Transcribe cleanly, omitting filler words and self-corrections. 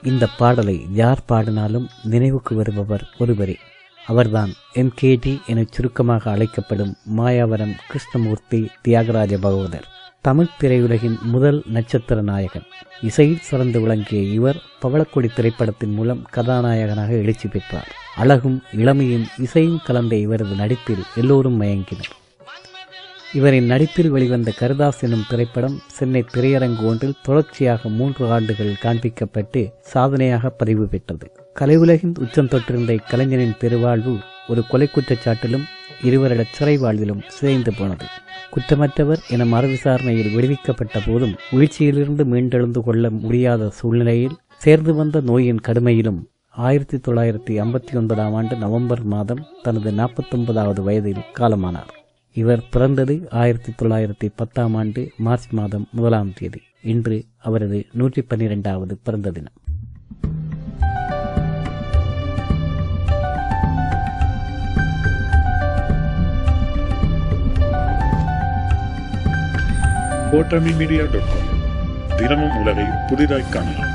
இந்த பாடலை யார் பாடினாலும் நினைவுக்கு வருபவர் ஒருவரே. அவர்தான் MKT என சுருக்கமாக அழைக்கப்படும் மாயாவரம் கிருஷ்ணமூர்த்தி தியாகராஜ பகவதர். தமிழ் திரையுலகின் முதல் நட்சத்திர நாயகன். இசையில் சிறந்து விளங்கிய இவர் பவளக்கொடி திரைப்படத்தின் மூலம் கதாநாயகனாக எழுச்சி பெற்றார். அழகும் இளமையும் இசையும் கலந்த இவரது நடிப்பில் எல்லோரும் மயங்கினர். இவரின் நடிப்பில் வெளிவந்த கருதாஸ் எனும் திரைப்படம் சென்னை திரையரங்கு ஒன்றில் தொடர்ச்சியாக 3 ஆண்டுகள் காண்பிக்கப்பட்டு சாதனையாக பதிவு பெற்றது. கலையுலகின் உச்சம் தொற்றிருந்த இக்கலைஞனின் பெருவாழ்வு ஒரு கொலை குற்றச்சாட்டிலும் 2 வருட சிறை வாழ்விலும் சிதைந்து போனது. குற்றமற்றவர் என மறுவிசாரணையில் விடுவிக்கப்பட்ட போதும் வீழ்ச்சியிலிருந்து மீண்டெழுந்து கொள்ள முடியாத சூழ்நிலையில் சேர்ந்து வந்த நோயின் கடுமையிலும் 1959 ஆண்டு நவம்பர் மாதம் தனது 49வது வயதில் காலமானார். இவர் பிறந்தது 1910 ஆண்டு மார்ச் மாதம் 1ஆம் தேதி. இன்று அவரது 112வது பிறந்த தினம். கோட்டமிமீடியா.com தினமும் உலகை புதிதாய் காணலாம்.